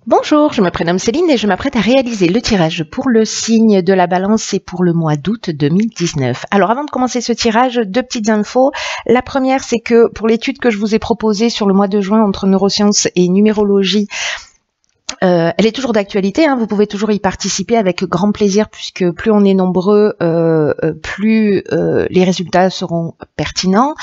Bonjour, je me prénomme Céline et je m'apprête à réaliser le tirage pour le signe de la Balance et pour le mois d'août 2019. Alors avant de commencer ce tirage, deux petites infos. La première, c'est que pour l'étude que je vous ai proposée sur le mois de juin entre neurosciences et numérologie, elle est toujours d'actualité, hein, vous pouvez toujours y participer avec grand plaisir puisque plus on est nombreux, plus les résultats seront pertinents.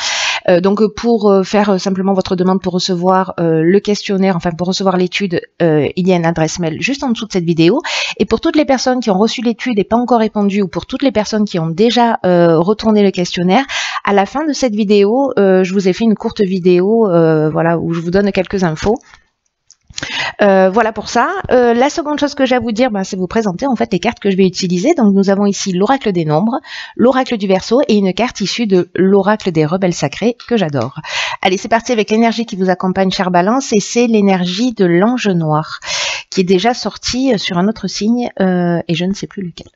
Donc pour faire simplement votre demande pour recevoir le questionnaire, enfin pour recevoir l'étude, il y a une adresse mail juste en dessous de cette vidéo. Et pour toutes les personnes qui ont reçu l'étude et pas encore répondu, ou pour toutes les personnes qui ont déjà retourné le questionnaire, à la fin de cette vidéo, je vous ai fait une courte vidéo voilà, où je vous donne quelques infos. Voilà pour ça. La seconde chose que j'ai à vous dire, c'est vous présenter en fait les cartes que je vais utiliser. Donc nous avons ici l'oracle des nombres, l'oracle du Verseau et une carte issue de l'oracle des rebelles sacrés que j'adore. Allez, c'est parti avec l'énergie qui vous accompagne, chère Balance, et c'est l'énergie de l'ange noir qui est déjà sorti sur un autre signe et je ne sais plus lequel.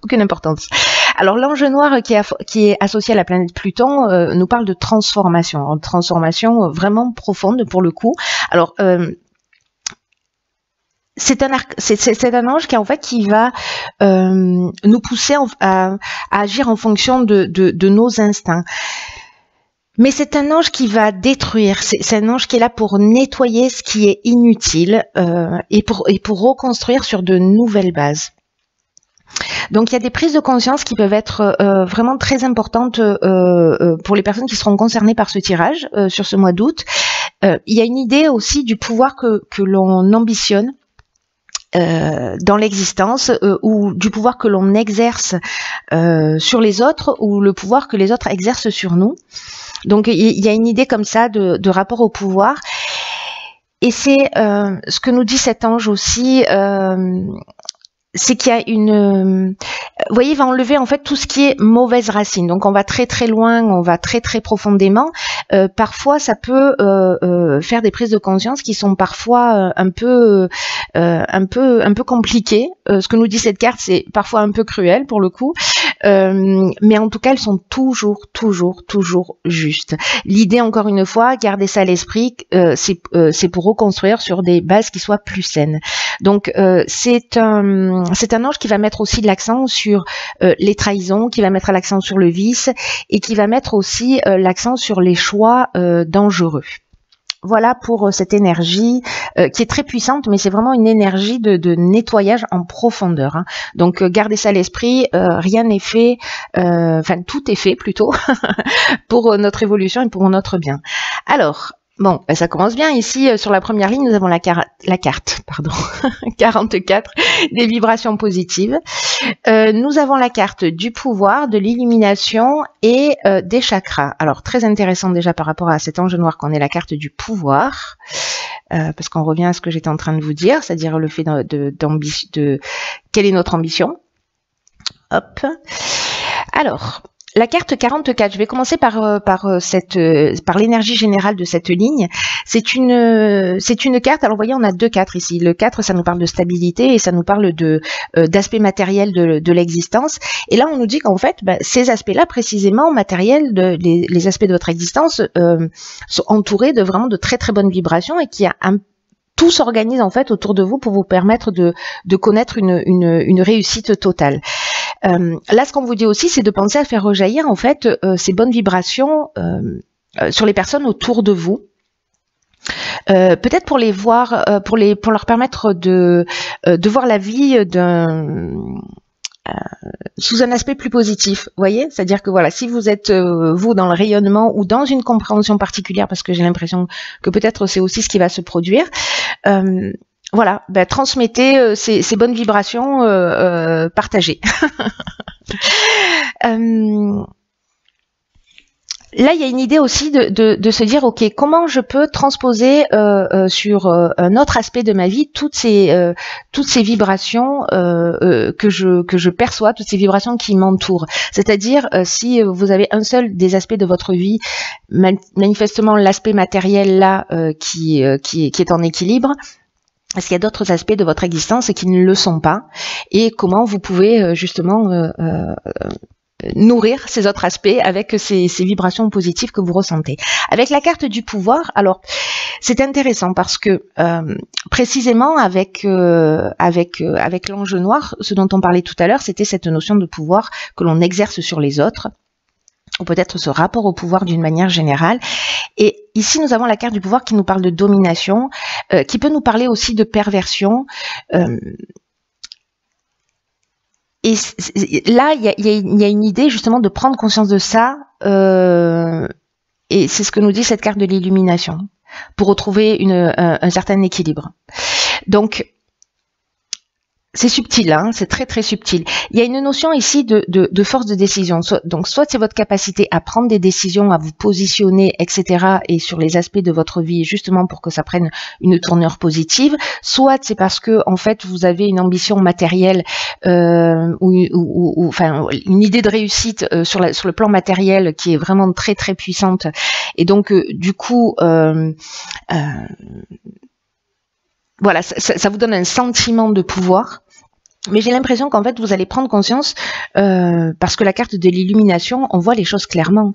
Aucune importance. Alors l'ange noir qui est associé à la planète Pluton nous parle de transformation, une transformation vraiment profonde pour le coup. Alors c'est un ange qui va nous pousser à agir en fonction de nos instincts. Mais c'est un ange qui va détruire, c'est un ange qui est là pour nettoyer ce qui est inutile et pour reconstruire sur de nouvelles bases. Donc il y a des prises de conscience qui peuvent être vraiment très importantes pour les personnes qui seront concernées par ce tirage sur ce mois d'août. Il y a une idée aussi du pouvoir que l'on ambitionne dans l'existence, ou du pouvoir que l'on exerce sur les autres, ou le pouvoir que les autres exercent sur nous. Donc il y a une idée comme ça de rapport au pouvoir, et c'est ce que nous dit cet ange aussi, c'est qu'il y a une... vous voyez, il va enlever en fait tout ce qui est mauvaise racine. Donc on va très très loin, on va très très profondément. Parfois ça peut faire des prises de conscience qui sont parfois un peu compliquées. Ce que nous dit cette carte, c'est parfois un peu cruel pour le coup. Mais en tout cas, elles sont toujours justes. L'idée, encore une fois, gardez ça à l'esprit, c'est pour reconstruire sur des bases qui soient plus saines. Donc c'est un ange qui va mettre aussi l'accent sur les trahisons, qui va mettre l'accent sur le vice et qui va mettre aussi l'accent sur les choix dangereux. Voilà pour cette énergie qui est très puissante, mais c'est vraiment une énergie de nettoyage en profondeur, hein. Donc gardez ça à l'esprit, rien n'est fait, enfin tout est fait plutôt, pour notre évolution et pour notre bien. Alors, bon, ça commence bien. Ici, sur la première ligne, nous avons la carte, pardon, 44, des vibrations positives. Nous avons la carte du pouvoir, de l'illumination et des chakras. Alors, très intéressant déjà par rapport à cet ange noir qu'on ait la carte du pouvoir, parce qu'on revient à ce que j'étais en train de vous dire, c'est-à-dire le fait de quelle est notre ambition. Hop. Alors... la carte 44, je vais commencer par l'énergie générale de cette ligne. C'est une carte, alors vous voyez, on a deux 4 ici. Le 4, ça nous parle de stabilité et ça nous parle d'aspects matériels de l'existence. Et là, on nous dit qu'en fait, ces aspects-là, précisément, matériels, les aspects de votre existence, sont entourés de vraiment de très très bonnes vibrations et qui a tout s'organise en fait autour de vous pour vous permettre de connaître une réussite totale. Là, ce qu'on vous dit aussi, c'est de penser à faire rejaillir en fait ces bonnes vibrations sur les personnes autour de vous. Peut-être pour les voir, pour leur permettre de voir la vie sous un aspect plus positif, vous voyez, c'est-à-dire que voilà, si vous êtes vous dans le rayonnement ou dans une compréhension particulière, parce que j'ai l'impression que peut-être c'est aussi ce qui va se produire, voilà, transmettez ces bonnes vibrations, partagées. Là, il y a une idée aussi de se dire, ok, comment je peux transposer sur un autre aspect de ma vie toutes ces vibrations que je perçois, toutes ces vibrations qui m'entourent. C'est-à-dire, si vous avez un seul des aspects de votre vie, manifestement l'aspect matériel là qui est en équilibre, est-ce qu'il y a d'autres aspects de votre existence qui ne le sont pas, et comment vous pouvez justement nourrir ces autres aspects avec ces vibrations positives que vous ressentez. Avec la carte du pouvoir, alors C'est intéressant parce que précisément avec l'enjeu noir, ce dont on parlait tout à l'heure, c'était cette notion de pouvoir que l'on exerce sur les autres, ou peut-être ce rapport au pouvoir d'une manière générale. Et ici, nous avons la carte du pouvoir qui nous parle de domination, qui peut nous parler aussi de perversion. Et là, il y a une idée justement de prendre conscience de ça, et c'est ce que nous dit cette carte de l'illumination, pour retrouver un certain équilibre. Donc, c'est subtil, hein, c'est très très subtil. Il y a une notion ici de force de décision. Donc soit c'est votre capacité à prendre des décisions, à vous positionner, etc. et sur les aspects de votre vie justement pour que ça prenne une tournure positive. Soit c'est parce que en fait vous avez une ambition matérielle ou enfin une idée de réussite sur le plan matériel qui est vraiment très très puissante. Et donc du coup voilà, ça vous donne un sentiment de pouvoir. Mais j'ai l'impression qu'en fait, vous allez prendre conscience, parce que la carte de l'illumination, on voit les choses clairement.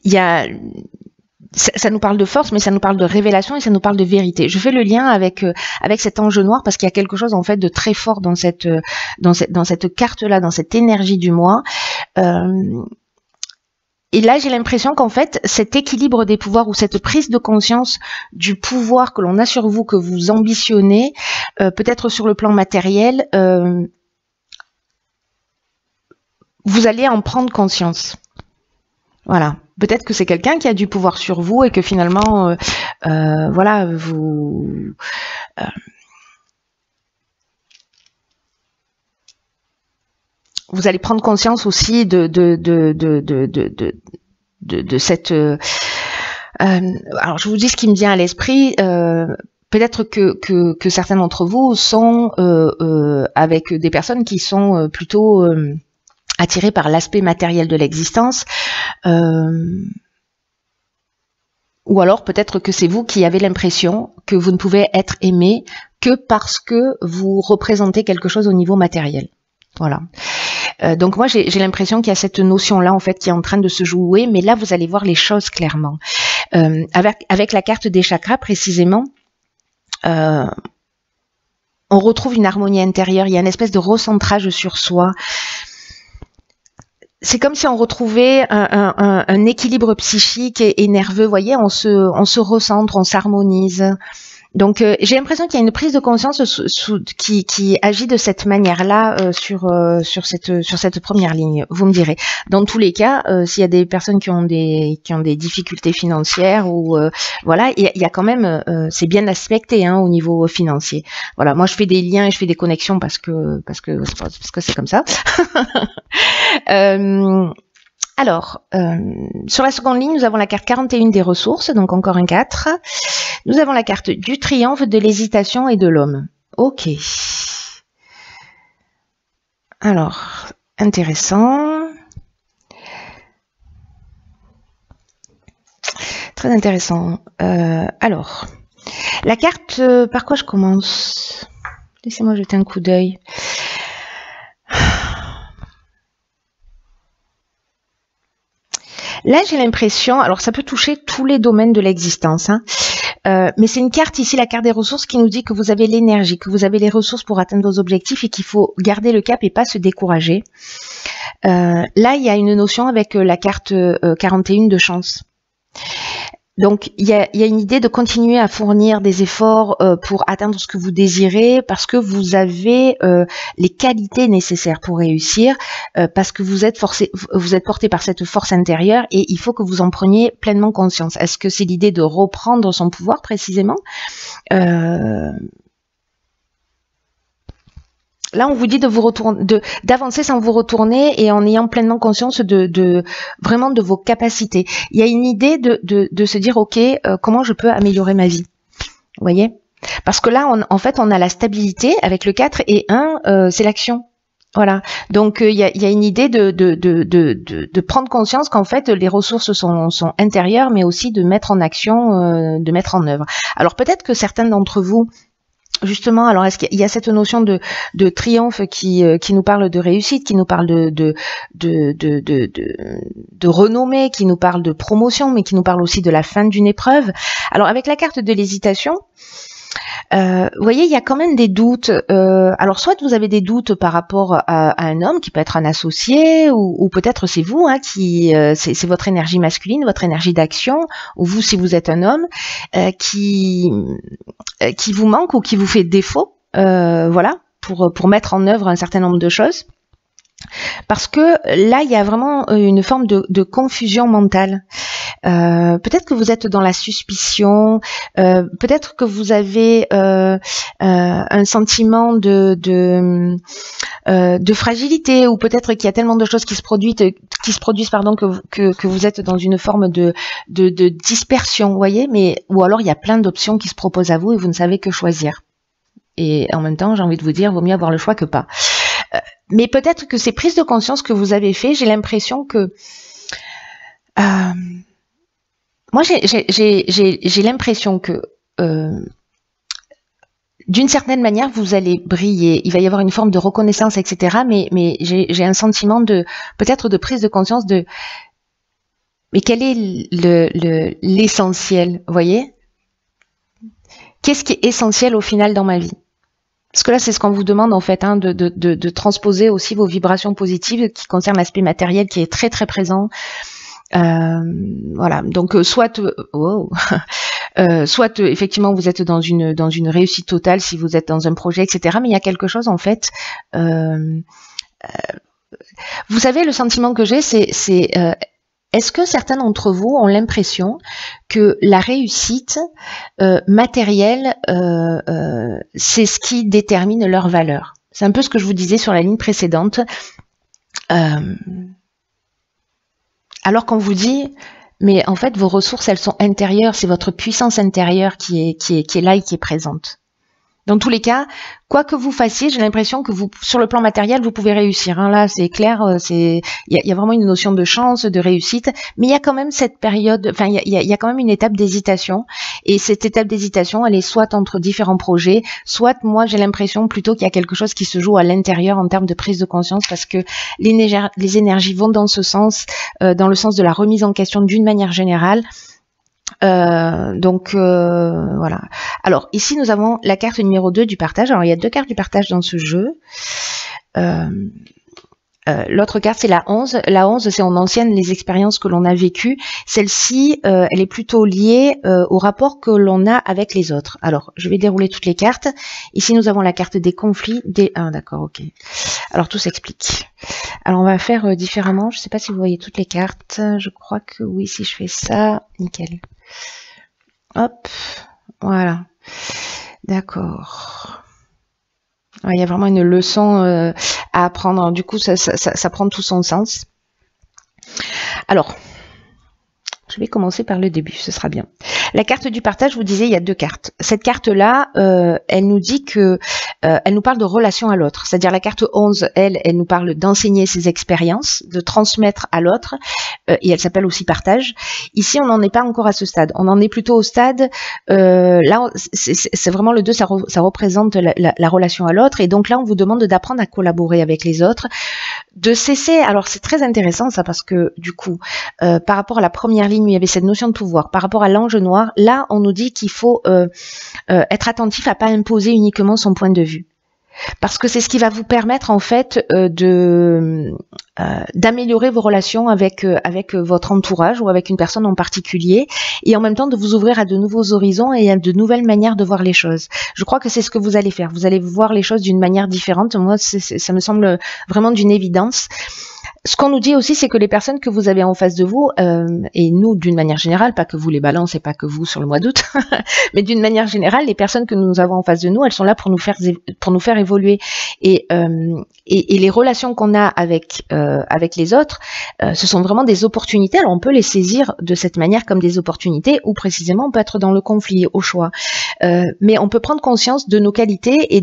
Ça nous parle de force, mais ça nous parle de révélation et ça nous parle de vérité. Je fais le lien avec cet enjeu noir parce qu'il y a quelque chose en fait de très fort dans cette carte-là, dans cette énergie du moi. Et là, j'ai l'impression qu'en fait, cet équilibre des pouvoirs ou cette prise de conscience du pouvoir que l'on a sur vous, que vous ambitionnez, peut-être sur le plan matériel, vous allez en prendre conscience. Voilà. Peut-être que c'est quelqu'un qui a du pouvoir sur vous et que finalement, voilà, vous allez prendre conscience aussi de cette. Alors je vous dis ce qui me vient à l'esprit. Peut-être que certains d'entre vous sont avec des personnes qui sont plutôt attirées par l'aspect matériel de l'existence. Ou alors peut-être que c'est vous qui avez l'impression que vous ne pouvez être aimé que parce que vous représentez quelque chose au niveau matériel. Voilà. Donc moi j'ai l'impression qu'il y a cette notion-là en fait qui est en train de se jouer, mais là vous allez voir les choses clairement. Avec la carte des chakras précisément, on retrouve une harmonie intérieure, il y a une espèce de recentrage sur soi. C'est comme si on retrouvait un équilibre psychique et nerveux, vous voyez, on se recentre, on s'harmonise. Donc j'ai l'impression qu'il y a une prise de conscience qui agit de cette manière-là sur cette première ligne. Vous me direz. Dans tous les cas, s'il y a des personnes qui ont des difficultés financières ou voilà, il y a quand même c'est bien aspecté hein, au niveau financier. Voilà, moi je fais des liens et je fais des connexions parce que c'est comme ça. Alors, sur la seconde ligne, nous avons la carte 41 des ressources, donc encore un 4. Nous avons la carte du triomphe, de l'hésitation et de l'homme. Ok. Alors, intéressant. Très intéressant. Alors, la carte, par quoi je commence? Laissez-moi jeter un coup d'œil. Là, j'ai l'impression, alors ça peut toucher tous les domaines de l'existence, hein, mais c'est une carte ici, la carte des ressources, qui nous dit que vous avez l'énergie, que vous avez les ressources pour atteindre vos objectifs et qu'il faut garder le cap et pas se décourager. Là, il y a une notion avec la carte 41 de chance. Donc, il y a une idée de continuer à fournir des efforts pour atteindre ce que vous désirez, parce que vous avez les qualités nécessaires pour réussir, parce que vous êtes porté par cette force intérieure et il faut que vous en preniez pleinement conscience. Est-ce que c'est l'idée de reprendre son pouvoir précisément? Là, on vous dit de vous retourner, d'avancer sans vous retourner et en ayant pleinement conscience vraiment de vos capacités. Il y a une idée de se dire, ok, comment je peux améliorer ma vie? Vous voyez? Parce que là, en fait, on a la stabilité avec le 4 et 1, c'est l'action. Voilà. Donc, il y a une idée de prendre conscience qu'en fait, les ressources sont intérieures, mais aussi de mettre en action, de mettre en œuvre. Alors, peut-être que certains d'entre vous justement, alors est-ce qu'il y a cette notion de triomphe qui nous parle de réussite, qui nous parle de renommée, qui nous parle de promotion, mais qui nous parle aussi de la fin d'une épreuve. Alors avec la carte de l'hésitation, vous voyez, il y a quand même des doutes. Alors soit vous avez des doutes par rapport à un homme qui peut être un associé, ou peut-être c'est vous, hein, c'est votre énergie masculine, votre énergie d'action, ou vous si vous êtes un homme, qui vous manque ou qui vous fait défaut, voilà, pour mettre en œuvre un certain nombre de choses. Parce que là, il y a vraiment une forme de confusion mentale. Peut-être que vous êtes dans la suspicion, peut-être que vous avez un sentiment de fragilité, ou peut-être qu'il y a tellement de choses qui se produisent, pardon, que vous êtes dans une forme de dispersion, vous voyez, ou alors il y a plein d'options qui se proposent à vous et vous ne savez que choisir. Et en même temps, j'ai envie de vous dire, vaut mieux avoir le choix que pas. Mais peut-être que ces prises de conscience que vous avez fait, j'ai l'impression que moi j'ai l'impression que d'une certaine manière vous allez briller, il va y avoir une forme de reconnaissance, etc. Mais j'ai un sentiment peut-être de prise de conscience mais quel est l'essentiel, vous voyez? Qu'est-ce qui est essentiel au final dans ma vie? Parce que là, c'est ce qu'on vous demande en fait, hein, de transposer aussi vos vibrations positives qui concernent l'aspect matériel qui est très très présent. Voilà. Donc soit effectivement vous êtes dans une réussite totale si vous êtes dans un projet, etc. Mais il y a quelque chose en fait. Vous savez, le sentiment que j'ai, c'est est-ce que certains d'entre vous ont l'impression que la réussite matérielle, c'est ce qui détermine leur valeur? C'est un peu ce que je vous disais sur la ligne précédente. Alors qu'on vous dit, mais en fait, vos ressources, elles sont intérieures, c'est votre puissance intérieure qui est là et qui est présente. Dans tous les cas, quoi que vous fassiez, j'ai l'impression que vous, sur le plan matériel, vous pouvez réussir. Hein. Là, c'est clair, il y a vraiment une notion de chance, de réussite, mais il y a quand même cette période, enfin, il y a quand même une étape d'hésitation. Et cette étape d'hésitation, elle est soit entre différents projets, soit moi, j'ai l'impression plutôt qu'il y a quelque chose qui se joue à l'intérieur en termes de prise de conscience, parce que les énergies vont dans ce sens, dans le sens de la remise en question d'une manière générale. Donc voilà. Alors ici nous avons la carte numéro 2 du partage. Alors il y a deux cartes du partage dans ce jeu. L'autre carte c'est la 11. La 11 c'est en ancienne les expériences que l'on a vécues. Celle-ci elle est plutôt liée au rapport que l'on a avec les autres. Alors je vais dérouler toutes les cartes. Ici nous avons la carte des conflits. D'accord, ok. Alors tout s'explique. Alors on va faire différemment. Je ne sais pas si vous voyez toutes les cartes. Je crois que oui, si je fais ça, nickel. Hop, voilà. D'accord. Ouais, il y a vraiment une leçon à apprendre. Alors, du coup, ça prend tout son sens. Alors, je vais commencer par le début, ce sera bien. La carte du partage, je vous disais, il y a deux cartes. Cette carte-là, elle nous dit que, elle nous parle de relation à l'autre. C'est-à-dire la carte 11, elle nous parle d'enseigner ses expériences, de transmettre à l'autre, et elle s'appelle aussi partage. Ici, on n'en est pas encore à ce stade. On en est plutôt au stade, là, c'est vraiment le 2, ça représente la relation à l'autre. Et donc là, on vous demande d'apprendre à collaborer avec les autres, de cesser, alors c'est très intéressant ça, parce que du coup, par rapport à la première ligne, il y avait cette notion de pouvoir, par rapport à l'ange noir, là on nous dit qu'il faut être attentif à pas imposer uniquement son point de vue. Parce que c'est ce qui va vous permettre en fait d'améliorer vos relations avec votre entourage ou avec une personne en particulier, et en même temps de vous ouvrir à de nouveaux horizons et à de nouvelles manières de voir les choses. Je crois que c'est ce que vous allez faire. Vous allez voir les choses d'une manière différente. Moi, ça me semble vraiment d'une évidence. Ce qu'on nous dit aussi, c'est que les personnes que vous avez en face de vous, et nous d'une manière générale, pas que vous les balances et pas que vous sur le mois d'août, mais d'une manière générale, les personnes que nous avons en face de nous, elles sont là pour nous faire évoluer. Et les relations qu'on a avec les autres, ce sont vraiment des opportunités. Alors on peut les saisir de cette manière comme des opportunités, ou précisément on peut être dans le conflit, au choix. Mais on peut prendre conscience de nos qualités et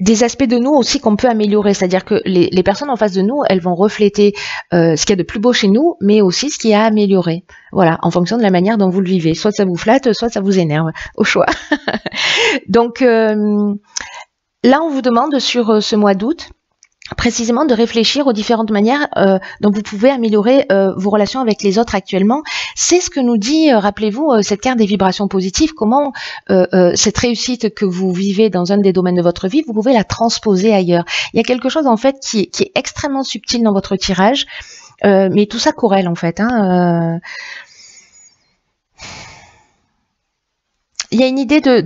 des aspects de nous aussi qu'on peut améliorer, c'est-à-dire que les personnes en face de nous, elles vont refléter ce qu'il y a de plus beau chez nous, mais aussi ce qu'il y a à améliorer. Voilà, en fonction de la manière dont vous le vivez. Soit ça vous flatte, soit ça vous énerve, au choix. Donc là, on vous demande sur ce mois d'août, précisément de réfléchir aux différentes manières dont vous pouvez améliorer vos relations avec les autres actuellement. C'est ce que nous dit, rappelez-vous, cette carte des vibrations positives, comment cette réussite que vous vivez dans un des domaines de votre vie, vous pouvez la transposer ailleurs. Il y a quelque chose en fait qui est extrêmement subtil dans votre tirage, mais tout ça corrèle en fait. Il y a une idée de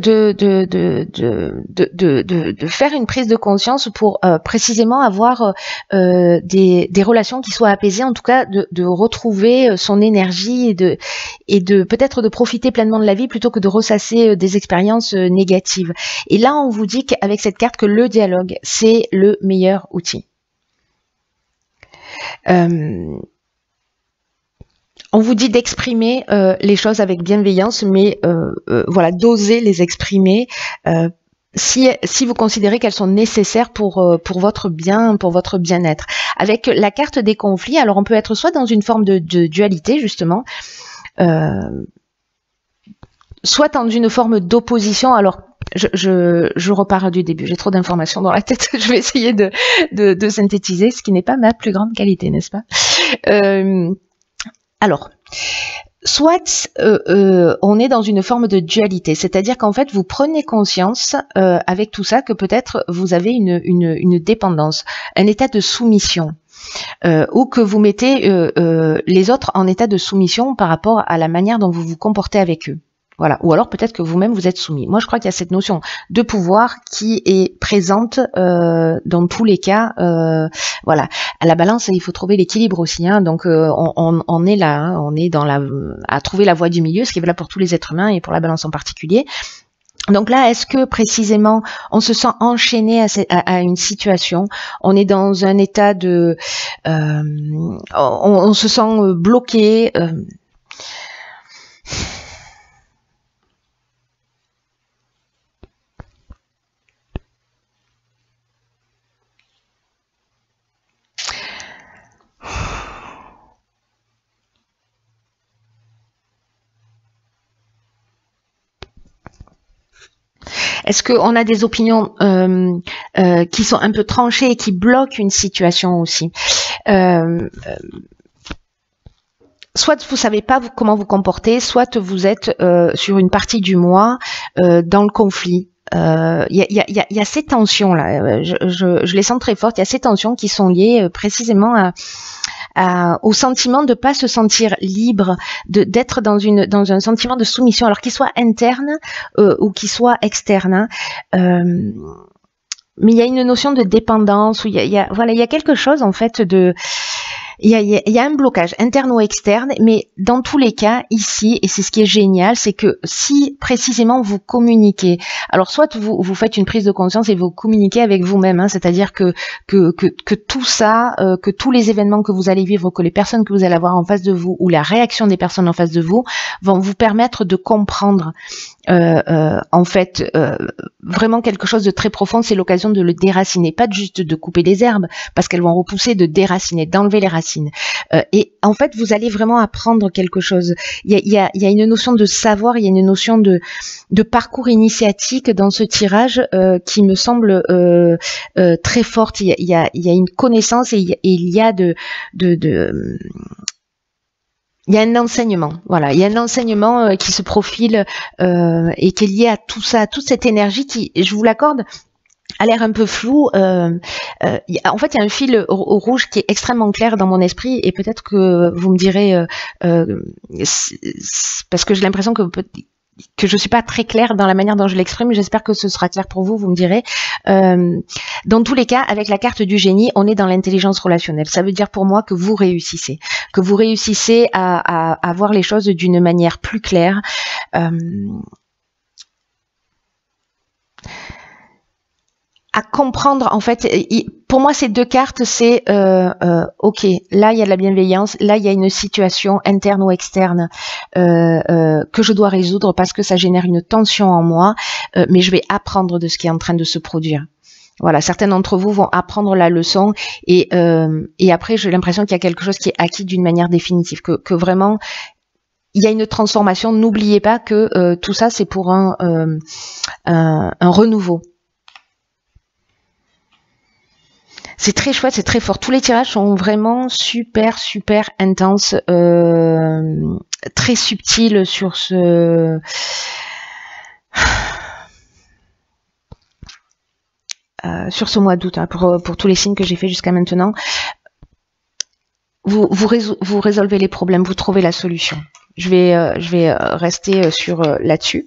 faire une prise de conscience pour précisément avoir des relations qui soient apaisées, en tout cas de retrouver son énergie et de peut-être de profiter pleinement de la vie plutôt que de ressasser des expériences négatives. Et là, on vous dit qu'avec cette carte que le dialogue, c'est le meilleur outil. On vous dit d'exprimer les choses avec bienveillance, mais voilà, d'oser les exprimer si vous considérez qu'elles sont nécessaires pour votre bien, pour votre bien-être. Avec la carte des conflits, alors on peut être soit dans une forme de dualité, justement, soit dans une forme d'opposition. Alors, je repars du début, j'ai trop d'informations dans la tête, je vais essayer de synthétiser, ce qui n'est pas ma plus grande qualité, n'est-ce pas? Alors, soit on est dans une forme de dualité, c'est-à-dire qu'en fait vous prenez conscience avec tout ça que peut-être vous avez une dépendance, un état de soumission, ou que vous mettez les autres en état de soumission par rapport à la manière dont vous vous comportez avec eux. Voilà. Ou alors peut-être que vous-même vous êtes soumis. Moi je crois qu'il y a cette notion de pouvoir qui est présente dans tous les cas. Voilà. À la balance, il faut trouver l'équilibre aussi. Donc on est là, on est à trouver la voie du milieu, ce qui est valable pour tous les êtres humains et pour la balance en particulier. Donc là, est-ce que précisément on se sent enchaîné à une situation, on est dans un état de, on se sent bloqué. Est-ce qu'on a des opinions qui sont un peu tranchées et qui bloquent une situation aussi? Soit vous savez pas comment vous comporter, soit vous êtes sur une partie du mois dans le conflit. Il y a ces tensions là, je les sens très fortes. Il y a ces tensions qui sont liées précisément au sentiment de pas se sentir libre, d'être dans un sentiment de soumission, alors qu'il soit interne ou qu'il soit externe. Mais il y a une notion de dépendance, où il y a quelque chose en fait de il y a un blocage interne ou externe, mais dans tous les cas, ici, et c'est ce qui est génial, c'est que si précisément vous communiquez, alors soit vous faites une prise de conscience et vous communiquez avec vous-même, c'est-à-dire que tout ça, que tous les événements que vous allez vivre, que les personnes que vous allez avoir en face de vous, ou la réaction des personnes en face de vous, vont vous permettre de comprendre en fait vraiment quelque chose de très profond. C'est l'occasion de le déraciner, pas juste de couper les herbes parce qu'elles vont repousser, de déraciner, d'enlever les racines. Et en fait vous allez vraiment apprendre quelque chose. Il y a une notion de savoir, il y a une notion de parcours initiatique dans ce tirage qui me semble très forte. Il y a une connaissance et il y a il y a un enseignement, voilà, il y a un enseignement qui se profile et qui est lié à tout ça, à toute cette énergie qui, je vous l'accorde, a l'air un peu flou. En fait, il y a un fil rouge qui est extrêmement clair dans mon esprit, et peut-être que vous me direz, parce que j'ai l'impression que je suis pas très claire dans la manière dont je l'exprime, j'espère que ce sera clair pour vous, vous me direz. Dans tous les cas, avec la carte du génie, on est dans l'intelligence relationnelle. Ça veut dire pour moi que vous réussissez à voir les choses d'une manière plus claire. À comprendre, en fait, pour moi ces deux cartes, c'est ok, là il y a de la bienveillance, là il y a une situation interne ou externe que je dois résoudre parce que ça génère une tension en moi, mais je vais apprendre de ce qui est en train de se produire. Voilà, certains d'entre vous vont apprendre la leçon et après j'ai l'impression qu'il y a quelque chose qui est acquis d'une manière définitive, que vraiment il y a une transformation. N'oubliez pas que tout ça c'est pour un renouveau. C'est très chouette, c'est très fort. Tous les tirages sont vraiment super intenses, très subtils sur ce... sur ce mois d'août, hein, pour tous les signes que j'ai fait jusqu'à maintenant. Vous résolvez les problèmes, vous trouvez la solution. Je vais rester sur là-dessus.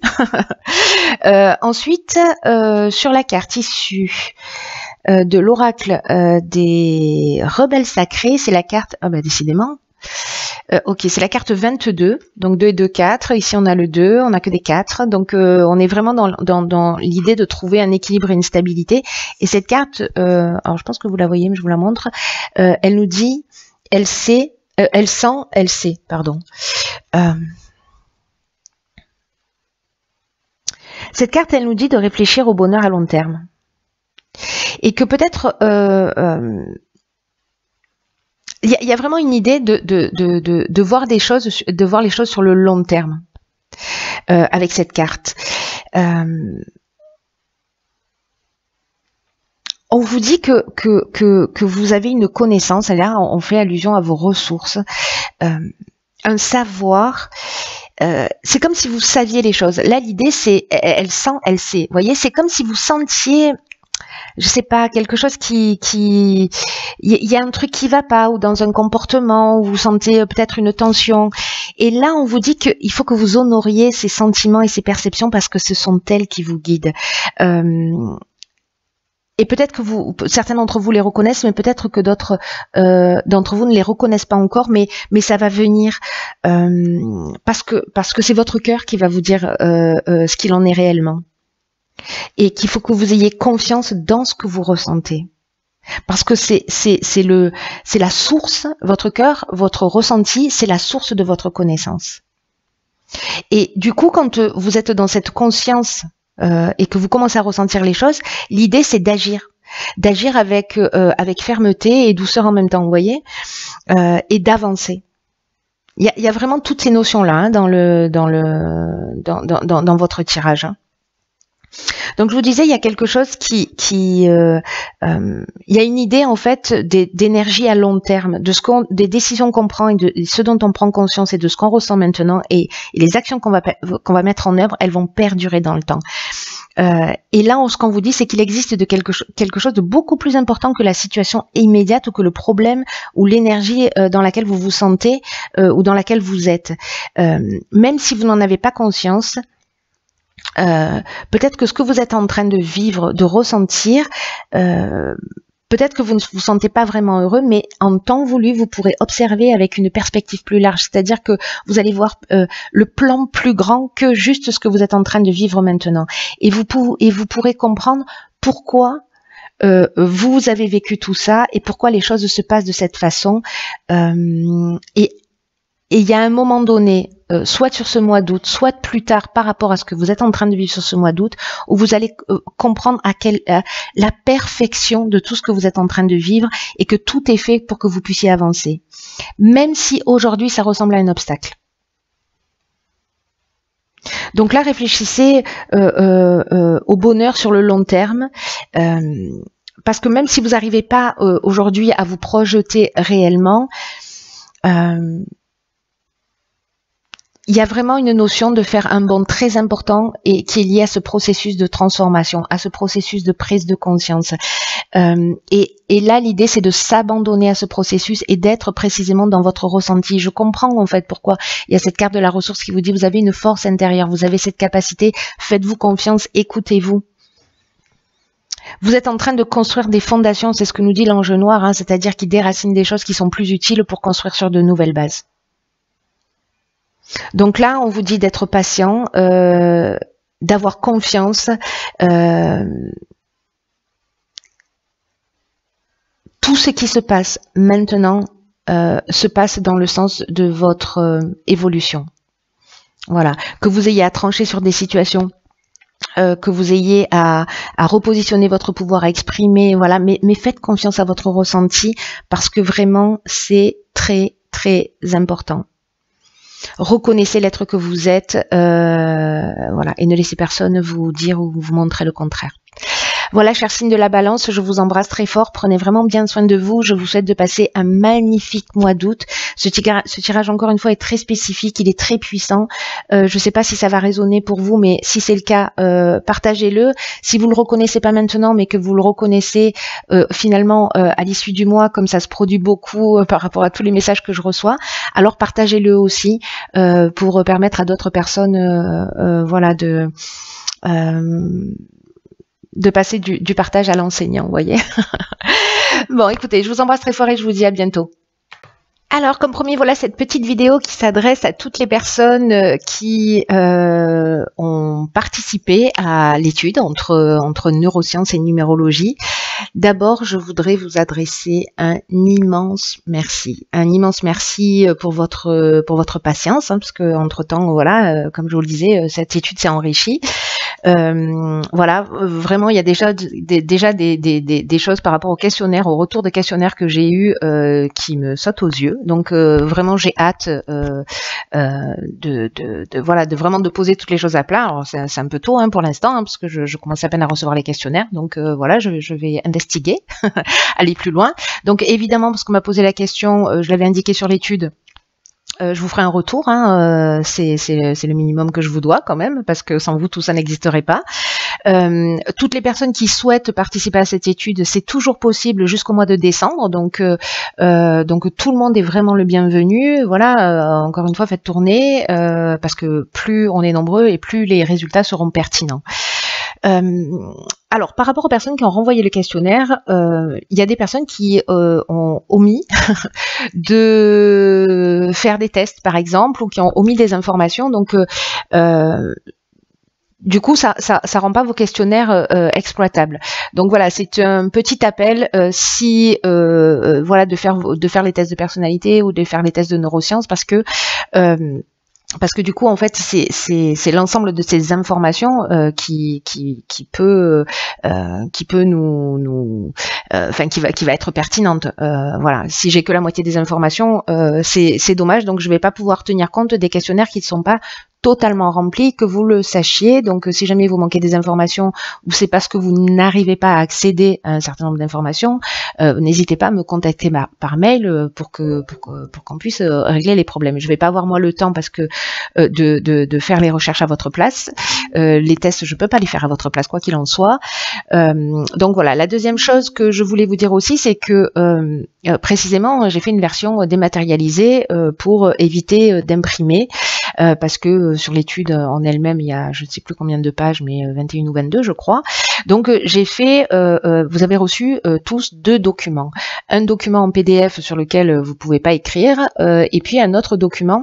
Ensuite, sur la carte issue de l'oracle des rebelles sacrés, c'est la carte... Ah bah décidément. Ok, c'est la carte 22, donc 2 et 2, 4. Ici, on a le 2, on n'a que des 4. Donc, on est vraiment dans l'idée de trouver un équilibre et une stabilité. Et cette carte, alors je pense que vous la voyez, mais je vous la montre, elle nous dit, elle sait, elle sent, elle sait, pardon. Cette carte, elle nous dit de réfléchir au bonheur à long terme. Et que peut-être... il y a vraiment une idée de voir des choses, de voir les choses sur le long terme avec cette carte. On vous dit que vous avez une connaissance, et là on fait allusion à vos ressources, un savoir. C'est comme si vous saviez les choses. Là l'idée c'est elle sent, elle sait. Vous voyez, c'est comme si vous sentiez, je sais pas, quelque chose il y a un truc qui va pas, ou dans un comportement où vous sentez peut-être une tension, et là on vous dit qu'il faut que vous honoriez ces sentiments et ces perceptions parce que ce sont elles qui vous guident. Et peut-être que certains d'entre vous les reconnaissent, mais peut-être que d'autres d'entre vous ne les reconnaissent pas encore, mais ça va venir parce que c'est votre cœur qui va vous dire ce qu'il en est réellement. Et qu'il faut que vous ayez confiance dans ce que vous ressentez. Parce que c'est la source, votre cœur, votre ressenti, c'est la source de votre connaissance. Et du coup, quand vous êtes dans cette conscience et que vous commencez à ressentir les choses, l'idée c'est d'agir. D'agir avec fermeté et douceur en même temps, vous voyez, et d'avancer. Il y a vraiment toutes ces notions-là hein, dans votre tirage. Hein. Donc je vous disais, il y a quelque chose il y a une idée en fait d'énergie à long terme, des décisions qu'on prend et de ce dont on prend conscience et de ce qu'on ressent maintenant et les actions qu'on va mettre en œuvre, elles vont perdurer dans le temps. Et là, ce qu'on vous dit, c'est qu'il existe quelque chose de beaucoup plus important que la situation immédiate ou que le problème ou l'énergie dans laquelle vous vous sentez ou dans laquelle vous êtes. Même si vous n'en avez pas conscience, peut-être que ce que vous êtes en train de vivre, de ressentir, peut-être que vous ne vous sentez pas vraiment heureux, mais en temps voulu, vous pourrez observer avec une perspective plus large, c'est-à-dire que vous allez voir le plan plus grand que juste ce que vous êtes en train de vivre maintenant. Et vous pourrez comprendre pourquoi vous avez vécu tout ça et pourquoi les choses se passent de cette façon. Et il y a un moment donné, soit sur ce mois d'août, soit plus tard par rapport à ce que vous êtes en train de vivre sur ce mois d'août, où vous allez comprendre la perfection de tout ce que vous êtes en train de vivre et que tout est fait pour que vous puissiez avancer. Même si aujourd'hui ça ressemble à un obstacle. Donc là, réfléchissez au bonheur sur le long terme. Parce que même si vous n'arrivez pas aujourd'hui à vous projeter réellement, il y a vraiment une notion de faire un bond très important et qui est lié à ce processus de transformation, à ce processus de prise de conscience. Et là, l'idée, c'est de s'abandonner à ce processus et d'être précisément dans votre ressenti. Je comprends en fait pourquoi il y a cette carte de la ressource qui vous dit vous avez une force intérieure, vous avez cette capacité, faites-vous confiance, écoutez-vous. Vous êtes en train de construire des fondations, c'est ce que nous dit l'ange noir, hein, c'est-à-dire qu'il déracine des choses qui sont plus utiles pour construire sur de nouvelles bases. Donc là, on vous dit d'être patient, d'avoir confiance. Tout ce qui se passe maintenant se passe dans le sens de votre évolution. Voilà. Que vous ayez à trancher sur des situations que vous ayez à repositionner votre pouvoir, à exprimer, voilà, mais faites confiance à votre ressenti parce que vraiment c'est très très important. Reconnaissez l'être que vous êtes, voilà, et ne laissez personne vous dire ou vous montrer le contraire. Voilà, chers signes de la balance, je vous embrasse très fort. Prenez vraiment bien soin de vous. Je vous souhaite de passer un magnifique mois d'août. Ce tirage, encore une fois, est très spécifique. Il est très puissant. Je ne sais pas si ça va résonner pour vous, mais si c'est le cas, partagez-le. Si vous ne le reconnaissez pas maintenant, mais que vous le reconnaissez finalement à l'issue du mois, comme ça se produit beaucoup par rapport à tous les messages que je reçois, alors partagez-le aussi pour permettre à d'autres personnes voilà, de passer du partage à l'enseignant, vous voyez. Bon, écoutez, je vous embrasse très fort et je vous dis à bientôt. Alors, comme promis, voilà cette petite vidéo qui s'adresse à toutes les personnes qui ont participé à l'étude entre neurosciences et numérologie. D'abord, je voudrais vous adresser un immense merci. Un immense merci pour votre patience, hein, parce que entre-temps, voilà, comme je vous le disais, cette étude s'est enrichie. Voilà, vraiment, il y a déjà des choses par rapport au questionnaire, au retour de questionnaire que j'ai eu qui me sautent aux yeux. Donc vraiment, j'ai hâte de vraiment de poser toutes les choses à plat. Alors c'est un peu tôt hein, pour l'instant, hein, parce que je commence à peine à recevoir les questionnaires. Donc voilà, je vais investiguer, aller plus loin. Donc évidemment, parce qu'on m'a posé la question, je l'avais indiqué sur l'étude. Je vous ferai un retour, hein, c'est le minimum que je vous dois quand même, parce que sans vous tout ça n'existerait pas. Toutes les personnes qui souhaitent participer à cette étude, c'est toujours possible jusqu'au mois de décembre, donc tout le monde est vraiment le bienvenu. Voilà, encore une fois, faites tourner, parce que plus on est nombreux et plus les résultats seront pertinents. Alors, par rapport aux personnes qui ont renvoyé le questionnaire, il y a des personnes qui ont omis de faire des tests, par exemple, ou qui ont omis des informations. Donc, du coup, ça rend pas vos questionnaires exploitables. Donc voilà, c'est un petit appel voilà de faire les tests de personnalité ou de faire les tests de neurosciences parce que du coup, en fait, c'est l'ensemble de ces informations qui peut qui va être pertinente. Voilà. Si j'ai que la moitié des informations, c'est dommage. Donc, je vais pas pouvoir tenir compte des questionnaires qui ne sont pas totalement rempli, que vous le sachiez. Donc si jamais vous manquez des informations ou c'est parce que vous n'arrivez pas à accéder à un certain nombre d'informations, n'hésitez pas à me contacter par mail pour qu'on puisse régler les problèmes. Je vais pas avoir moi le temps parce que de faire les recherches à votre place. Les tests, je peux pas les faire à votre place quoi qu'il en soit. Donc voilà, la deuxième chose que je voulais vous dire aussi, c'est que précisément j'ai fait une version dématérialisée pour éviter d'imprimer. Parce que sur l'étude en elle-même, il y a je ne sais plus combien de pages, mais 21 ou 22 je crois. Donc j'ai fait, vous avez reçu tous 2 documents. Un document en PDF sur lequel vous pouvez pas écrire, et puis un autre document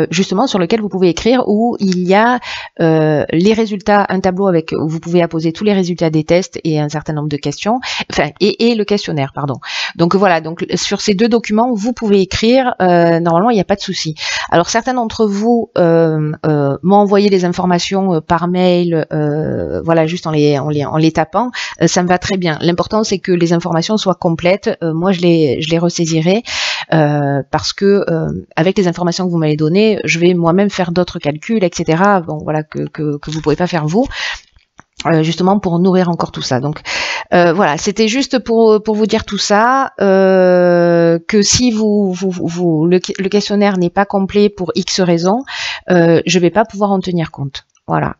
justement sur lequel vous pouvez écrire où il y a les résultats, un tableau avec où vous pouvez apposer tous les résultats des tests et un certain nombre de questions, enfin et le questionnaire, pardon. Donc voilà, donc sur ces 2 documents vous pouvez écrire, normalement il n'y a pas de souci. Alors certains d'entre vous m'ont envoyé les informations par mail, voilà, juste en les tapant, ça me va très bien. L'important c'est que les informations soient complètes. Moi je les ressaisirai parce que avec les informations que vous m'avez données, je vais moi-même faire d'autres calculs, etc. Bon, voilà, que vous pouvez pas faire vous, justement pour nourrir encore tout ça. Donc voilà, c'était juste pour vous dire tout ça, que si le questionnaire n'est pas complet pour X raisons, je vais pas pouvoir en tenir compte. Voilà,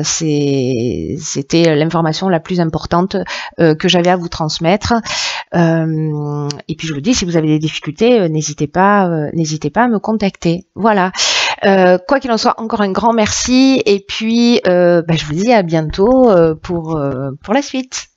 c'était l'information la plus importante que j'avais à vous transmettre. Et puis je vous dis, si vous avez des difficultés, n'hésitez pas à me contacter. Voilà. Quoi qu'il en soit, encore un grand merci. Et puis, je vous dis à bientôt pour la suite.